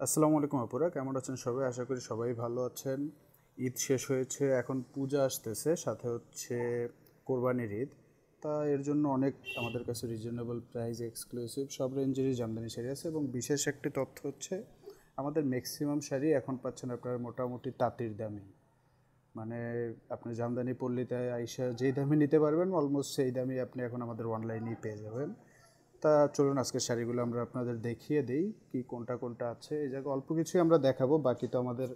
আসসালামু আলাইকুম আপুরা, কেমন আছেন সবাই? আশা করি সবাই ভালো আছেন। ঈদ শেষ হয়েছে, এখন পূজা আসতেছে, সাথে হচ্ছে কোরবানির ঈদ। তা এর জন্য অনেক আমাদের কাছে রিজনেবল প্রাইস, এক্সক্লুসিভ সব রেঞ্জেরই জামদানি শাড়ি আছে। এবং বিশেষ একটি তথ্য হচ্ছে আমাদের ম্যাক্সিমাম শাড়ি এখন পাচ্ছেন আপনারা মোটামুটি তাঁতির দামে। মানে আপনি জামদানি পল্লীতে আইসা যেই দামে নিতে পারবেন অলমোস্ট সেই দামই আপনি এখন আমাদের অনলাইনেই পেয়ে যাবেন। তা চলুন আজকের শাড়িগুলো আমরা আপনাদের দেখিয়ে দিই কি কোনটা কোনটা আছে। এই জায়গায় অল্প কিছুই আমরা দেখাবো, বাকি তো আমাদের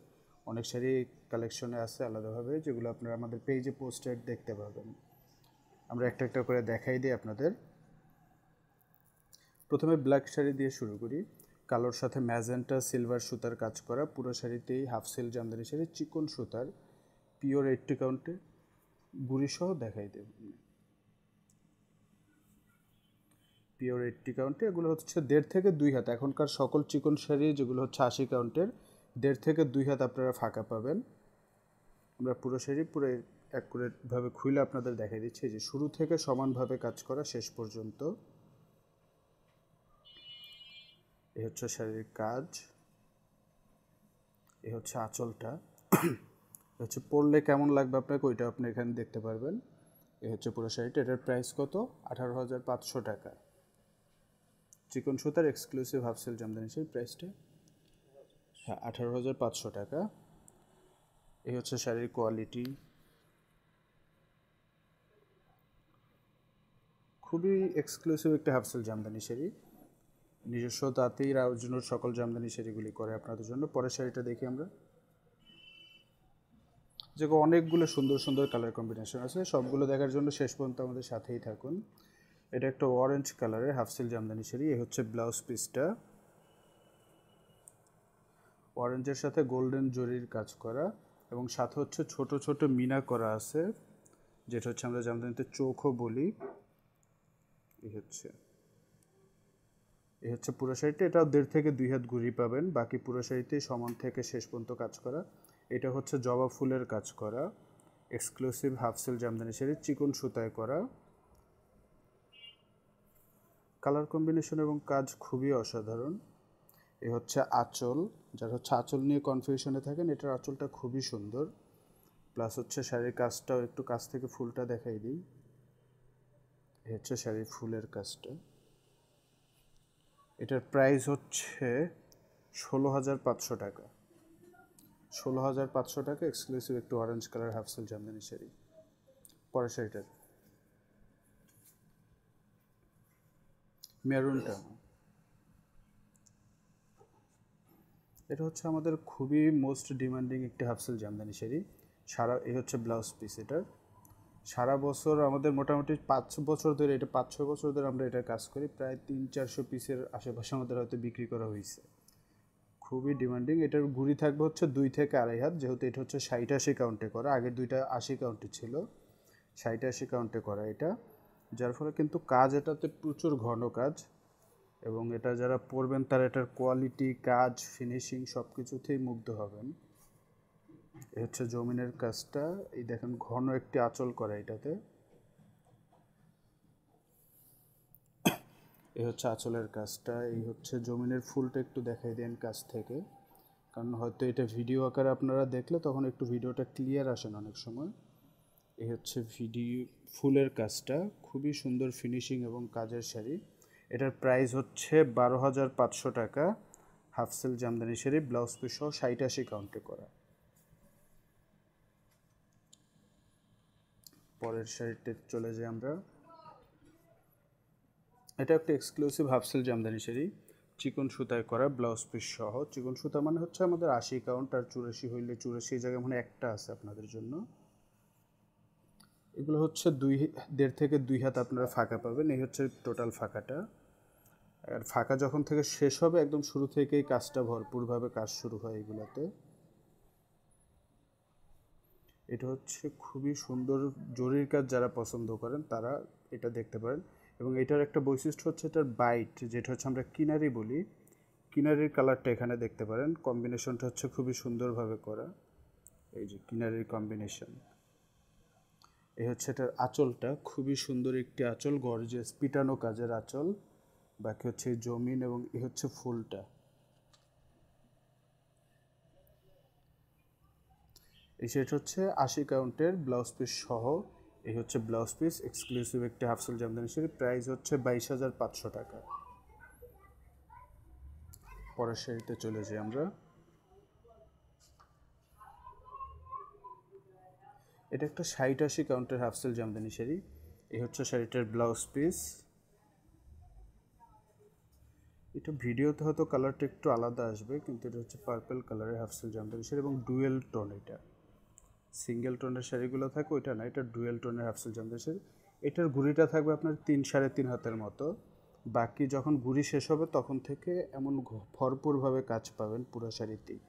অনেক শাড়ি কালেকশনে আছে আলাদাভাবে, যেগুলো আপনারা আমাদের পেজে পোস্টেড দেখতে পাবেন। আমরা একটা একটা করে দেখাই দিই আপনাদের। প্রথমে ব্ল্যাক শাড়ি দিয়ে শুরু করি। কালোর সাথে ম্যাজেন্টা সিলভার সুতার কাজ করা, পুরো শাড়িতেই হাফ সিল জামদানি শাড়ি, চিকন সুতার, পিওর 80 কাউন্টে, গুড়ি সহ দেখাই দেব। পিওর 80 কাউন্টে এগুলো হচ্ছে 1.5 থেকে 2 হাত। এখনকার সকল চিকন শাড়ি যেগুলো হচ্ছে 80 কাউন্টের, 1.5 থেকে 2 হাত আপনারা ফাঁকা পাবেন। আমরা পুরো শাড়ি পুরো অ্যাকুরেটভাবে খুলে আপনাদের দেখাই দিচ্ছি, যে শুরু থেকে সমানভাবে কাজ করা শেষ পর্যন্ত। এই হচ্ছে শাড়ির কাজ, এই হচ্ছে আঁচলটা। হচ্ছে পরলে কেমন লাগবে আপনাকে ওইটা আপনি এখানে দেখতে পারবেন। এই হচ্ছে পুরো শাড়িটা। এটার প্রাইস কত? 18,500 টাকা। চিকন সুতার এক্সক্লুসিভ হাফ সিল জামদানি শাড়ির প্রাইসটা, হ্যাঁ, 18,500 টাকা। এই হচ্ছে শাড়ির কোয়ালিটি, খুবই এক্সক্লুসিভ একটা হাফ সিল জামদানি শাড়ি। নিজস্ব তাঁতির জন্য সকল জামদানি শাড়িগুলি করে আপনাদের জন্য। পরের শাড়িটা দেখি আমরা। যে অনেকগুলো সুন্দর সুন্দর কালার কম্বিনেশন আছে, সবগুলো দেখার জন্য শেষ পর্যন্ত আমাদের সাথেই থাকুন। এটা একটা অরেঞ্জ কালারের হাফ সিল জামদানি শাড়ি। এই হচ্ছে ব্লাউজ পিসটা, অরেঞ্জের সাথে গোল্ডেন জরির কাজ করা, এবং সাথে হচ্ছে ছোট ছোট মিনা করা আছে, যেটা হচ্ছে আমরা জামদানিতে চোখও বলি। এই হচ্ছে পুরো শাড়িটা। এটাও 1.5 থেকে 2 হাত ঘুরি পাবেন, বাকি পুরো শাড়িতেই সমান থেকে শেষ পর্যন্ত কাজ করা। এটা হচ্ছে জবা ফুলের কাজ করা, exclusive half silk jamdani sari, চিকন সুতায় করা। কালার কম্বিনেশন এবং কাজ খুবই অসাধারণ। এ হচ্ছে আঁচল, যারা হচ্ছে আঁচল নিয়ে কনফিউশনে থাকেন, এটার আঁচলটা খুবই সুন্দর। প্লাস হচ্ছে শাড়ির কাজটাও একটু কাছ থেকে ফুলটা দেখাই দিই। এ হচ্ছে শাড়ির ফুলের কাজটা। এটার প্রাইস হচ্ছে 16,500 টাকা। 16,500 টাকা এক্সক্লুসিভ একটু orange colour half silk jamdani sari. পরের শাড়িটার মেরুনটা, এটা হচ্ছে আমাদের খুবই মোস্ট ডিমান্ডিং একটি হাফ সিল জামদানি শাড়ি। এই হচ্ছে ব্লাউজ পিস এটার। সারা বছর আমাদের মোটামুটি 5 বছর ধরে, এটা 5-6 বছর ধরে আমরা এটা কাজ করি। প্রায় 300-400 পিসের আশেপাশে আমাদের হয়তো বিক্রি করা হয়েছে। খুবই ডিমান্ডিং। এটার ঘুড়ি থাকবে হচ্ছে 2 থেকে 2.5 হাত, যেহেতু এটা হচ্ছে 60-80 কাউন্টে করা। আগের দুইটা 80 কাউন্টে ছিল, 60-80 কাউন্টে করা এটা, যার ফলে কিন্তু কাজ এটাতে প্রচুর ঘন কাজ। এবং এটা যারা পরবেন তারা এটার কোয়ালিটি, কাজ, ফিনিশিং সব কিছুতেই মুগ্ধ হবেন। এ হচ্ছে জমিনের কাজটা। এই দেখেন ঘন একটি আঁচল করা এটাতে। এই হচ্ছে আঁচলের কাজটা। এই হচ্ছে জমিনের ফুলটা, একটু দেখাই দেন কাছ থেকে, কারণ হয়তো এটা ভিডিও আকারে আপনারা দেখলে তখন একটু ভিডিওটা ক্লিয়ার আসে না অনেক সময়। এই হচ্ছে ফুলের কাজটা, খুবই সুন্দর ফিনিশিং এবং কাজের শাড়ি। এটার প্রাইস হচ্ছে 12,500 টাকা। Half silk jamdani sari, blouse piece সহ 60-80 কাউন্টে করা। পরের শাড়িতে চলে যাই আমরা। এটা একটা exclusive half silk jamdani sari, চিকন সুতায় করা, ব্লাউজ পিস সহ। চিকন সুতা মানে হচ্ছে আমাদের 80 কাউন্ট, আর 84 হইলে 84 জায়গায় মানে একটা আছে আপনাদের জন্য। এগুলো হচ্ছে 1.5 থেকে 2 হাত আপনারা ফাঁকা পাবেন। এই হচ্ছে টোটাল ফাঁকাটা। আর ফাঁকা যখন থেকে শেষ হবে, একদম শুরু থেকেই কাজটা ভরপুরভাবে কাজ শুরু হয় এগুলোতে। এটা হচ্ছে খুবই সুন্দর জরির কাজ, যারা পছন্দ করেন তারা এটা দেখতে পারেন। এবং এটার একটা বৈশিষ্ট্য হচ্ছে এটার বাইট, যেটা হচ্ছে আমরা কিনারি বলি। কিনারির কালারটা এখানে দেখতে পারেন, কম্বিনেশনটা হচ্ছে খুবই সুন্দরভাবে করা। এই যে কিনারির কম্বিনেশন। এই হচ্ছে এটার আঁচলটা, খুবই সুন্দর একটি আঁচল, গর্জিয়াস পিটানো কাজের আঁচল। বাকি হচ্ছে জমিন, এবং এই হচ্ছে ফুলটা। এই সেট হচ্ছে 80 কাউন্টের ব্লাউজ পিস সহ। এই হচ্ছে ব্লাউজ পিস, এক্সক্লুসিভ একটি half silk jamdani sari, price হচ্ছে 22,500 টাকা। পরের শাড়িতে চলে যাই আমরা। এটা একটা 60-80 কাউন্টের হাফ সিল জামদানি শাড়ি। এই হচ্ছে শাড়িটার ব্লাউজ পিস। এটা ভিডিওতে হয়তো কালারটা একটু আলাদা আসবে, কিন্তু এটা হচ্ছে পার্পল কালারের হাফ সিল জামদানি শাড়ি এবং ডুয়েল টোন। এটা সিঙ্গেল টোনের শাড়িগুলো থাকে ওইটা না, এটা ডুয়েল টোনের হাফ সিল জামদানি শাড়ি। এটার গুড়িটা থাকবে আপনার 3-3.5 হাতের মতো। বাকি যখন গুড়ি শেষ হবে তখন থেকে এমন ভরপুরভাবে কাজ পাবেন পুরো শাড়িতেই।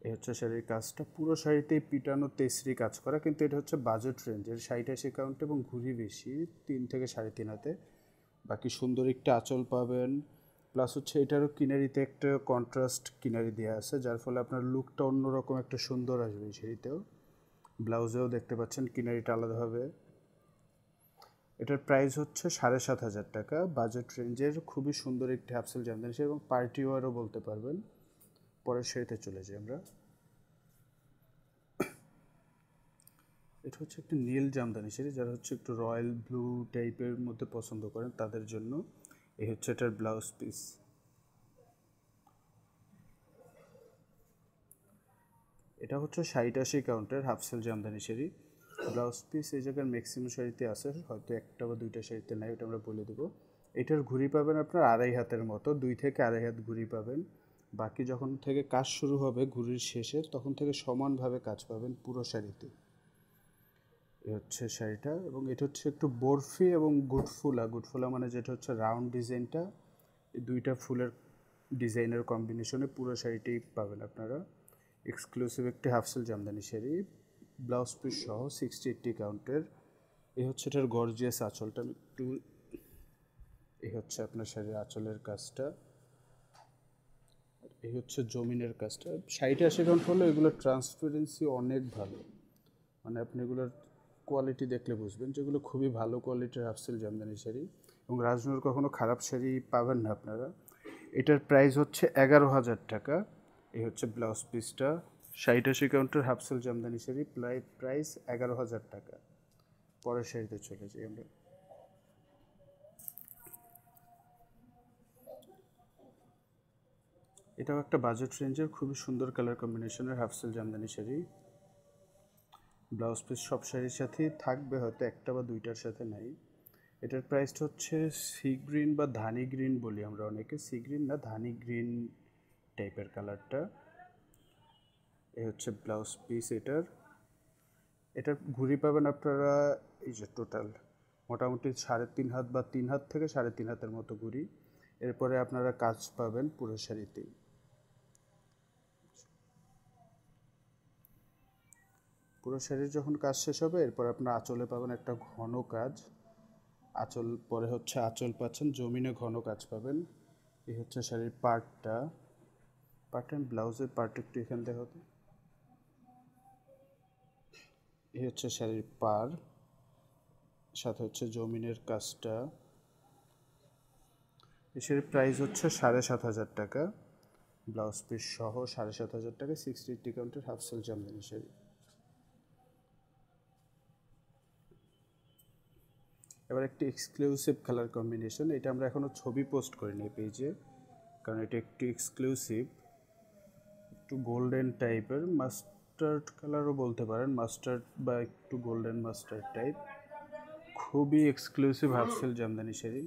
এই হচ্ছে শাড়ির কাজটা, পুরো শাড়িতেই পিটানো তেসরি কাজ করা, কিন্তু এটা হচ্ছে বাজেট রেঞ্জের 60-80 কাউন্ট এবং ঘুরি বেশি 3 থেকে 3.5 হাতে। বাকি সুন্দর একটা আঁচল পাবেন, প্লাস হচ্ছে এটারও কিনারিতে একটা কন্ট্রাস্ট কিনারি দেওয়া আছে, যার ফলে আপনার লুকটা অন্যরকম একটা সুন্দর আসবে এই শাড়িতেও। ব্লাউজেও দেখতে পাচ্ছেন কিনারিটা আলাদাভাবে। এটার প্রাইস হচ্ছে 7,500 টাকা, বাজেট রেঞ্জের খুবই সুন্দর একটি হাফ সিল জামদানি শাড়ি এবং পার্টি ওয়ারও বলতে পারবেন। পরের শাড়িতে চলে যাই আমরা। এটা হচ্ছে একটি নীল জামদানি শাড়ি, যারা হচ্ছে একটু রয়্যাল ব্লু টাইপের মধ্যে পছন্দ করেন তাদের জন্য। এই হচ্ছে এটার ব্লাউজ পিস। এটা হচ্ছে 60-80 কাউন্টের half silk jamdani sari. Blouse piece এই জায়গার ম্যাক্সিমাম শাড়িতে আছে, হয়তো একটা বা দুইটা শাড়িতে নাই, ওটা আমরা বলে দেবো। এটার ঘুড়ি পাবেন আপনার 2.5 হাতের মতো, 2 থেকে 2.5 হাত ঘুড়ি পাবেন। বাকি যখন থেকে কাজ শুরু হবে ঘুড়ির শেষে তখন থেকে সমানভাবে কাজ পাবেন পুরো শাড়িতে। এই হচ্ছে শাড়িটা, এবং এটা হচ্ছে একটু বরফি এবং গুডফুলা। গুডফুলা মানে যেটা হচ্ছে রাউন্ড ডিজাইনটা, এই দুইটা ফুলের ডিজাইনের কম্বিনেশনে পুরো শাড়িটি পাবেন আপনারা। এক্সক্লুসিভ একটি half silk jamdani sari, blouse piece সহ 60-80 কাউন্টের। এই হচ্ছে এটার গর্জিয়াস আঁচলটা, আমি একটু, এই হচ্ছে আপনার শাড়ির আঁচলের কাজটা, এই হচ্ছে জমিনের কাজটা। 60-80 কাউন্ট হলে এগুলোর ট্রান্সপারেন্সি অনেক ভালো, মানে আপনি এগুলোর কোয়ালিটি দেখলে বুঝবেন যেগুলো খুবই ভালো কোয়ালিটির হাফ সিল জামদানি শাড়ি, এবং রাজনুর কখনো খারাপ শাড়ি পাবেন না আপনারা। এটার প্রাইস হচ্ছে 11,000 টাকা। এই হচ্ছে ব্লাউজ পিসটা, 60-80 কাউন্টের half silk jamdani sari, price 11,000 টাকা। পরের শাড়িতে চলে যাই আমরা। এটাও একটা বাজেট রেঞ্জের খুবই সুন্দর কালার কম্বিনেশনের half silk jamdani sari. Blouse piece সব শাড়ির সাথেই থাকবে, হয়তো একটা বা দুইটার সাথে নাই। এটার প্রাইসটা হচ্ছে সি গ্রিন বা ধানি গ্রিন বলি আমরা অনেকে, সি গ্রিন না ধানি গ্রিন টাইপের কালারটা। এই হচ্ছে ব্লাউজ পিস এটার। এটার ঘুড়ি পাবেন আপনারা, এই যে টোটাল মোটামুটি 3.5 হাত বা 3 হাত থেকে 3.5 হাতের মতো ঘুড়ি। এরপরে আপনারা কাজ পাবেন পুরো শাড়িতেই। পুরো শাড়ির যখন কাজ শেষ হবে এরপর আপনার আঁচলে পাবেন একটা ঘন কাজ, আঁচল পরে হচ্ছে আঁচল পাচ্ছেন জমিনে ঘন কাজ পাবেন। এই হচ্ছে শাড়ির পার্টটা, ব্লাউজের পার্ট একটু এখান থেকে হতো। এই হচ্ছে শাড়ির পার, সাথে হচ্ছে জমিনের কাজটা। এই শাড়ির প্রাইস হচ্ছে 7,500 টাকা, ব্লাউজ পিস সহ 7,500 টাকা, 60-80 কাউন্টের হাফ সিল জামদানি শাড়ি। এবার একটি এক্সক্লুসিভ কালার কম্বিনেশন, এটা আমরা এখনও ছবি পোস্ট করিনি পেজে, কারণ এটা একটু এক্সক্লুসিভ, একটু গোল্ডেন টাইপের, মাস্টার্ড কালারও বলতে পারেন, মাস্টার্ড বা একটু গোল্ডেন মাস্টার্ড টাইপ, খুবই exclusive half silk jamdani sari.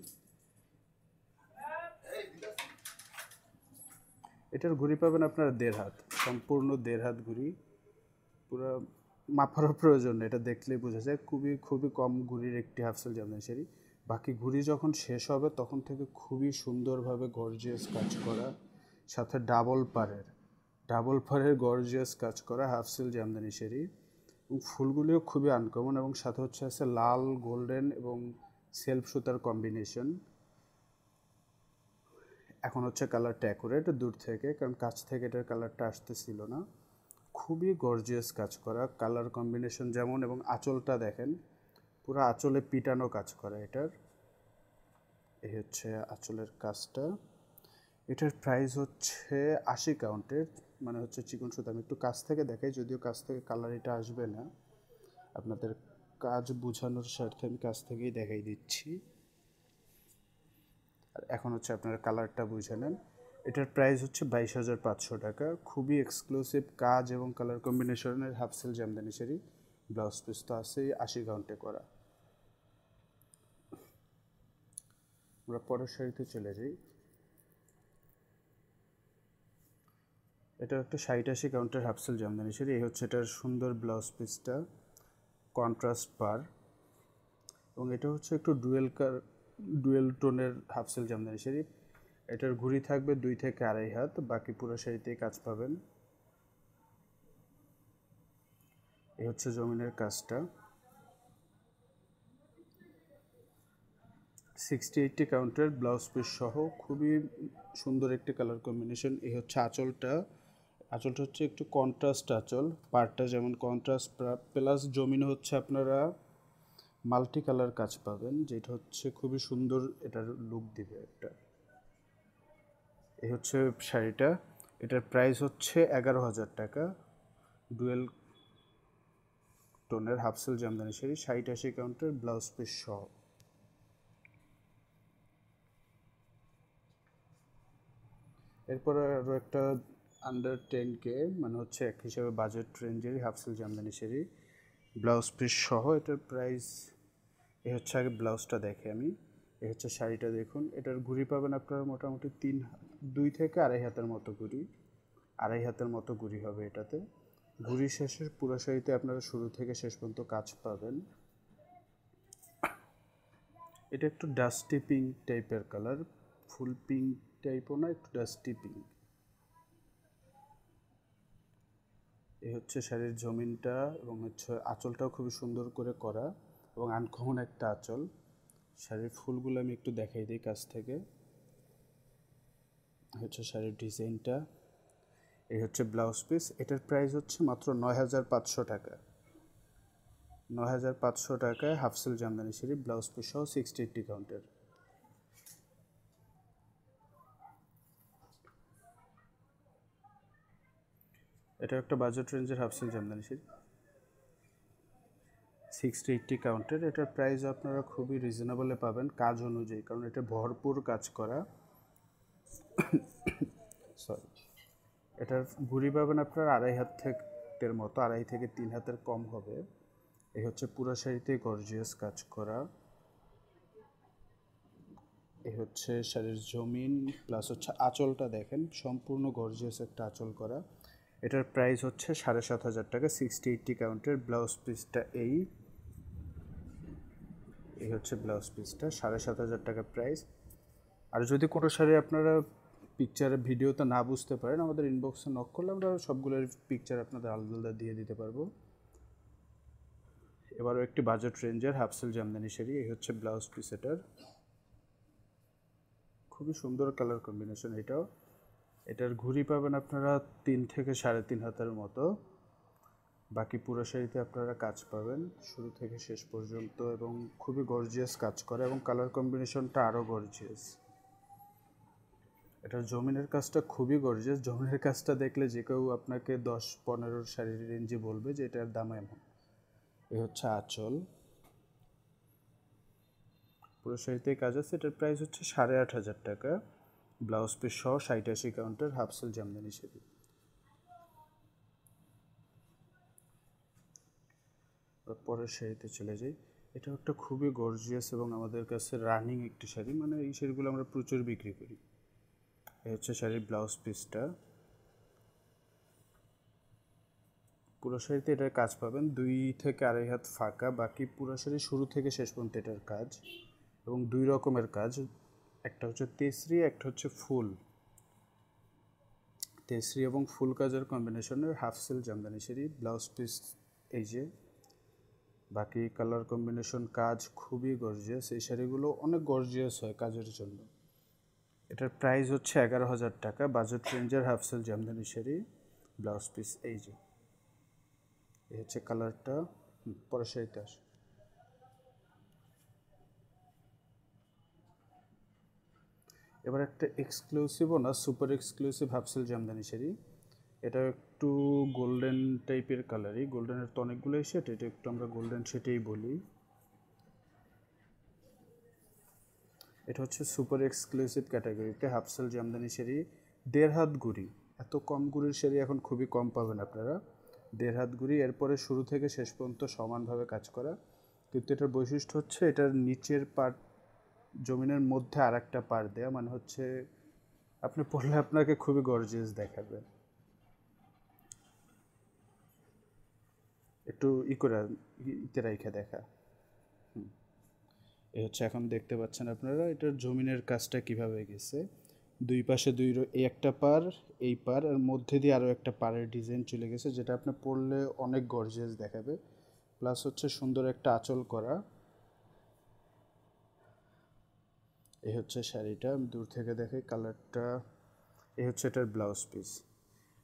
এটার ঘুড়ি পাবেন আপনার 1.5 হাত, সম্পূর্ণ 1.5 হাত ঘুড়ি, পুরো মাপারও প্রয়োজন নেই, এটা দেখলেই বোঝা যায় খুবই খুবই কম ঘুড়ির একটি হাফ সিল জামদানি শাড়ি। বাকি ঘুড়ি যখন শেষ হবে তখন থেকে খুবই সুন্দরভাবে গর্জিয়াস কাজ করা, সাথে ডাবল পাড়ের গর্জিয়াস কাজ করা হাফ সিল জামদানি শাড়ি, এবং ফুলগুলিও খুবই আনকমন, এবং সাথে হচ্ছে আছে লাল গোল্ডেন এবং সেলফ সুতার কম্বিনেশন। এখন হচ্ছে কালারটা অ্যাকুরেট দূর থেকে, কারণ কাছ থেকে এটার কালারটা আসতেছিল না। খুবই গর্জিয়াস কাজ করা, কালার কম্বিনেশন যেমন, এবং আঁচলটা দেখেন পুরো আঁচলে পিটানো কাজ করা এটার। এই হচ্ছে আঁচলের কাজটা। এটার প্রাইস হচ্ছে 80 কাউন্টের, মানে হচ্ছে চিকন সুতা। আমি একটু কাছ থেকে দেখাই, যদিও কাছ থেকে কালার এটা আসবে না, আপনাদের কাজ বোঝানোর স্বার্থে আমি কাছ থেকেই দেখাই দিচ্ছি। আর এখন হচ্ছে আপনারা কালারটা বুঝে নেন। এটার প্রাইস হচ্ছে 22,500 টাকা। খুবই এক্সক্লুসিভ কাজ এবং কালার কম্বিনেশনের half silk jamdani sari. Blouse piece তো আছেই 80 কাউন্টে করা। আমরা পরের শাড়িতে চলে যাই। এটা একটা 60-80 কাউন্টের হাফ সিল জামদানি শাড়ি। এই হচ্ছে এটার সুন্দর ব্লাউজ পিসটা, কন্ট্রাস্ট পার, এবং এটা হচ্ছে একটু ডুয়েল টোনের হাফ সিল জামদানি শাড়ি। এটার ঘুড়ি থাকবে 2 থেকে 2.5 হাত, বাকি পুরো শাড়িতেই কাজ পাবেন। এই হচ্ছে জমিনের কাজটা। 60-80 কাউন্টের ব্লাউজ পিস সহ খুবই সুন্দর একটি কালার কম্বিনেশন। এই হচ্ছে আঁচলটা। আঁচলটা হচ্ছে একটু কন্ট্রাস্ট আঁচল, পাড়টা যেমন কন্ট্রাস্ট প্লাস জমিনে হচ্ছে আপনারা মাল্টি কালার কাজ পাবেন, যেটা হচ্ছে খুবই সুন্দর, এটার লুক দিবে একটা। এই হচ্ছে শাড়িটা। এটার প্রাইস হচ্ছে 11,000 টাকা। ডুয়েল টোনের হাফ সিল জামদানি শাড়ি, 60-80 কাউন্টের ব্লাউজ পিস সহ। এরপরে আরও একটা আন্ডার 10K, মানে হচ্ছে এক হিসাবে বাজেট রেঞ্জেরই half silk jamdani sari, blouse piece সহ। এটার প্রাইস, এ হচ্ছে আগে ব্লাউজটা দেখে আমি। এ হচ্ছে শাড়িটা দেখুন। এটার ঘুড়ি পাবেন আপনারা মোটামুটি 2 থেকে 2.5 হাতের মতো ঘুড়ি, 2.5 হাতের মতো ঘুড়ি হবে এটাতে। ঘুড়ি শেষের পুরো শাড়িতে আপনারা শুরু থেকে শেষ পর্যন্ত কাজ পাবেন। এটা একটু ডাস্টি পিঙ্ক টাইপের কালার, ফুল পিঙ্ক টাইপও না, একটু ডাস্টি পিঙ্ক। এই হচ্ছে শাড়ির জমিনটা, এবং হচ্ছে আঁচলটাও খুবই সুন্দর করে করা এবং আনকমন একটা আঁচল। শাড়ির ফুলগুলো আমি একটু দেখাই দিই কাছ থেকে। হচ্ছে শাড়ির ডিজাইনটা। এই হচ্ছে ব্লাউজ পিস। এটার প্রাইস হচ্ছে মাত্র 9,500 টাকা। 9,500 টাকায় half silk jamdani sari, blouse piece সহ 60-80 কাউন্টের। এটা একটা বাজেট রেঞ্জের হাফ সিল জামদানি শাড়ি, 60-80 কাউন্টের। এটার প্রাইস আপনারা খুবই রিজনেবলে পাবেন কাজ অনুযায়ী, কারণ এটা ভরপুর কাজ করা। সরি, এটার ঘুড়ি পাবেন আপনার 2.5 হাত থেকে মতো, 2.5 থেকে 3 হাতের কম হবে। এই হচ্ছে পুরো শাড়িতে গর্জিয়াস কাজ করা। এই হচ্ছে শাড়ির জমিন, প্লাস হচ্ছে আঁচলটা দেখেন, সম্পূর্ণ গর্জিয়াস একটা আঁচল করা। এটার প্রাইস হচ্ছে 7,500 টাকা, 60-80 কাউন্টের। ব্লাউজ পিসটা এই হচ্ছে ব্লাউজ পিসটা, 7,500 টাকা প্রাইস। আর যদি কোনো শাড়ি আপনারা পিকচারে ভিডিওতে না বুঝতে পারেন, আমাদের ইনবক্সে নক করলে আমরা সবগুলোর পিকচার আপনাদের আলাদা আলাদা দিয়ে দিতে পারবো। এবারও একটি বাজেট রেঞ্জের হাফ সিল জামদানি শাড়ি। এই হচ্ছে ব্লাউজ পিস এটার, খুবই সুন্দর কালার কম্বিনেশন এটাও। এটার ঘুড়ি পাবেন আপনারা 3 থেকে 3.5 হাতের মতো, বাকি পুরো শাড়িতে আপনারা কাজ পাবেন শুরু থেকে শেষ পর্যন্ত, এবং খুবই গর্জিয়াস কাজ করে, এবং কালার কম্বিনেশনটা আরও গর্জিয়াস। এটার জমিনের কাজটা খুবই গর্জিয়াস। জমিনের কাজটা দেখলে যে কেউ আপনাকে 10-15 শাড়ির রেঞ্জে বলবে যে এটার দাম এমন। এই হচ্ছে আঁচল, পুরো শাড়িতেই কাজ আছে। এটার প্রাইস হচ্ছে 8,500 টাকা। ব্লাউজ পিস সহ 60-80 কাউন্টের হাফ সিল জামদানি শাড়ি। পরের শাড়িতে চলে যাই। এটা একটা খুবই গর্জিয়াস এবং আমাদের কাছে রানিং একটি শাড়ি, মানে এই শাড়িগুলো আমরা প্রচুর বিক্রি করি। এই হচ্ছে শাড়ির ব্লাউজ পিসটা। পুরো শাড়িতে এটার কাজ পাবেন 2 থেকে 2.5 হাত ফাঁকা, বাকি পুরো শাড়ি শুরু থেকে শেষ পর্যন্ত এটার কাজ, এবং 2 রকমের কাজ। একটা হচ্ছে তেসরি, একটা হচ্ছে ফুল। তেসরি এবং ফুল কাজের কম্বিনেশনের half silk jamdani sari, blouse piece এই যে। বাকি কালার কম্বিনেশন কাজ খুবই গর্জিয়াস। এই শাড়িগুলো অনেক গর্জিয়াস হয় কাজের জন্য। এটার প্রাইস হচ্ছে 11,000 টাকা, বাজেট রেঞ্জের half silk jamdani sari, blouse piece এই যে। এই হচ্ছে কালারটা। পরের শাড়িতে আসে। এবার একটা এক্সক্লুসিভও না, super exclusive half silk jamdani sari. এটা একটু গোল্ডেন টাইপের কালারই, গোল্ডেনের তো অনেকগুলোই শেড, এটা একটু আমরা গোল্ডেন শেডেই বলি। এটা হচ্ছে সুপার এক্সক্লুসিভ ক্যাটাগরিতে হাফসেল জামদানি শাড়ি, 1.5 হাত গুড়ি। এত কম গুড়ির শাড়ি এখন খুবই কম পাবেন আপনারা। 1.5 হাত গুড়ি, এরপরে শুরু থেকে শেষ পর্যন্ত সমানভাবে কাজ করা। কিন্তু এটার বৈশিষ্ট্য হচ্ছে এটার নিচের পার্ট জমিনের মধ্যে আর একটা পার্ট দেয়া, মানে হচ্ছে আপনি পরলে আপনাকে খুবই গর্জিয়াস দেখাবে। একটু করে ইতে রাইখা দেখা। এই হচ্ছে এখন দেখতে পাচ্ছেন আপনারা এটার জমিনের কাজটা কিভাবে গেছে। দুই পাশে এই একটা পার, এই পার আর মধ্যে দিয়ে আরও একটা পাড়ের ডিজাইন চলে গেছে, যেটা আপনি পরলে অনেক গর্জিয়াস দেখাবে। প্লাস হচ্ছে সুন্দর একটা আঁচল করা। এই হচ্ছে শাড়িটা, আমি দূর থেকে দেখাই কালারটা। এই হচ্ছে এটার ব্লাউজ পিস।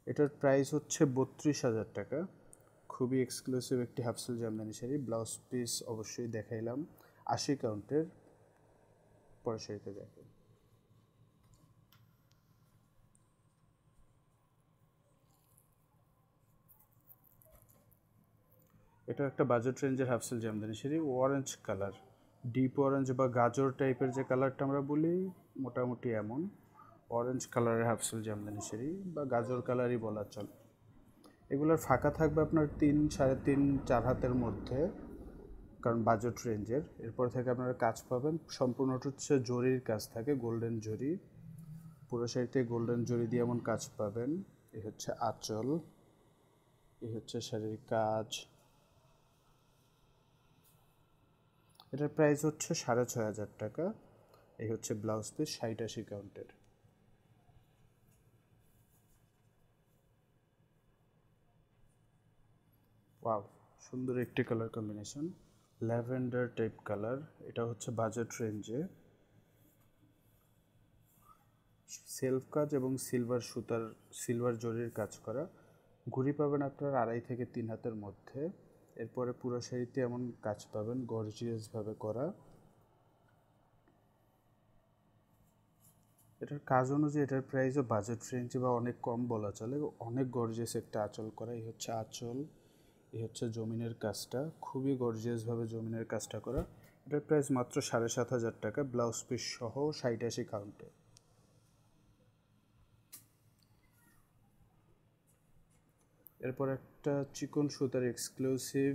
এটার প্রাইস হচ্ছে 32,000 টাকা। খুবই এক্সক্লুসিভ একটি হাফসেল জামদানি শাড়ি। ব্লাউজ পিস অবশ্যই দেখাইলাম। 80 কাউন্টের পরের শাড়িতে দেখেন। এটা একটা বাজেট রেঞ্জের half silk jamdani sari, orange colour, deep orange বা গাজর টাইপের যে কালারটা আমরা বলি, মোটামুটি এমন অরেঞ্জ কালারের হাফসেল জামদানি শাড়ি বা গাজর কালারই বলা চলে। এগুলোর ফাঁকা থাকবে আপনার 3, 3.5, 4 হাতের মধ্যে, কারণ বাজেট রেঞ্জের। এরপর থেকে আপনারা কাজ পাবেন সম্পূর্ণটা হচ্ছে জরির কাজ থাকে, গোল্ডেন জরি। পুরো শাড়িতে গোল্ডেন জরি দিয়ে এমন কাজ পাবেন। এই হচ্ছে আঁচল, এই হচ্ছে শাড়ির কাজ। এটার প্রাইস হচ্ছে 6,500 টাকা। এই হচ্ছে ব্লাউজ পিস, 60-80 কাউন্টের। ওয়াও, সুন্দর একটি colour combination, lavender type colour. এটা হচ্ছে বাজেট রেঞ্জে। সেলফ কাজ এবং সিলভার সুতার, সিলভার জরির কাজ করা। ঘুড়ি পাবেন আপনার 2.5 থেকে 3 হাতের মধ্যে। এরপরে পুরো শাড়িতে এমন কাজ পাবেন গর্জিয়াসভাবে করা। এটার কাজ অনুযায়ী এটার প্রাইসও বাজেট রেঞ্জে বা অনেক কম বলা চলে। অনেক গর্জিয়াস একটা আঁচল করা। এই হচ্ছে আঁচল, এই হচ্ছে জমিনের কাজটা, খুবই গর্জিয়াসভাবে জমিনের কাজটা করা। এটার প্রাইস মাত্র 7,500 টাকা, ব্লাউজ পিস সহ 60-80 কাউন্টে। এরপর একটা চিকন সুতার এক্সক্লুসিভ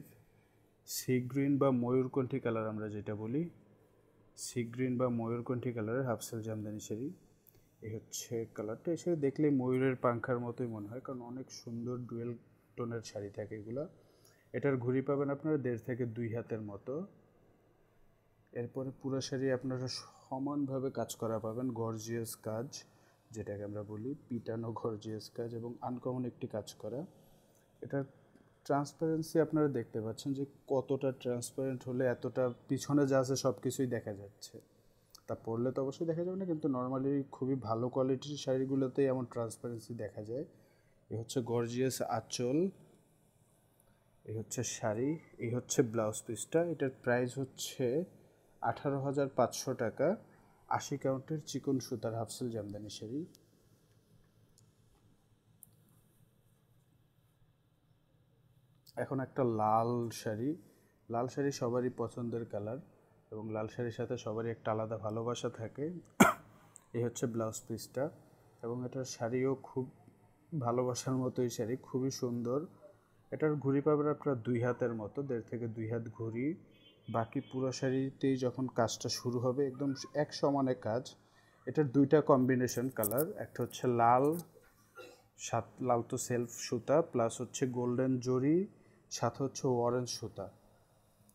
সি গ্রিন বা ময়ূরকণ্ঠী কালার আমরা যেটা বলি, সি গ্রিন বা ময়ূরকণ্ঠী কালারের হাফসেল জামদানি শাড়ি। এই হচ্ছে কালারটা, এসে দেখলে ময়ূরের পাংখার মতোই মনে হয়, কারণ অনেক সুন্দর ডুয়েল টোনের শাড়ি থাকে এগুলো। এটার ঘুড়ি পাবেন আপনারা 1.5 থেকে 2 হাতের মতো। এরপরে পুরো শাড়ি আপনারা সমানভাবে কাজ করা পাবেন, গর্জিয়াস কাজ যেটাকে আমরা বলি, পিটানো গর্জিয়াস কাজ এবং আনকমন একটি কাজ করা। এটার ট্রান্সপারেন্সি আপনারা দেখতে পাচ্ছেন যে কতটা ট্রান্সপারেন্ট হলে এতটা পিছনে যা আছে সব কিছুই দেখা যাচ্ছে। তা পরলে তো অবশ্যই দেখা যাবে না, কিন্তু নর্মালি খুবই ভালো কোয়ালিটির শাড়িগুলোতেই এমন ট্রান্সপারেন্সি দেখা যায়। এই হচ্ছে গর্জিয়াস আঁচল, এই হচ্ছে শাড়ি, এই হচ্ছে ব্লাউজ পিসটা। এটার প্রাইস হচ্ছে 18,500 টাকা। 80 কাউন্টের চিকন সুতার হাফসেল জামদানি শাড়ি। এখন একটা লাল শাড়ি, লাল শাড়ি সবারই পছন্দের কালার এবং লাল শাড়ির সাথে সবারই একটা আলাদা ভালোবাসা থাকে। এই হচ্ছে ব্লাউজ পিসটা এবং এটার শাড়িও খুব ভালোবাসার মতোই শাড়ি, খুবই সুন্দর। এটার ঘুড়ি পাবেন আপনার 2 হাতের মতো, 1.5 থেকে 2 হাত ঘুড়ি। বাকি পুরো শাড়িতেই যখন কাজটা শুরু হবে একদম এক সমানে কাজ। এটার 2টা কম্বিনেশন কালার, একটা হচ্ছে লাল, লাল তো সেলফ সুতা, প্লাস হচ্ছে গোল্ডেন জরি, সাথে হচ্ছে অরেঞ্জ সুতা।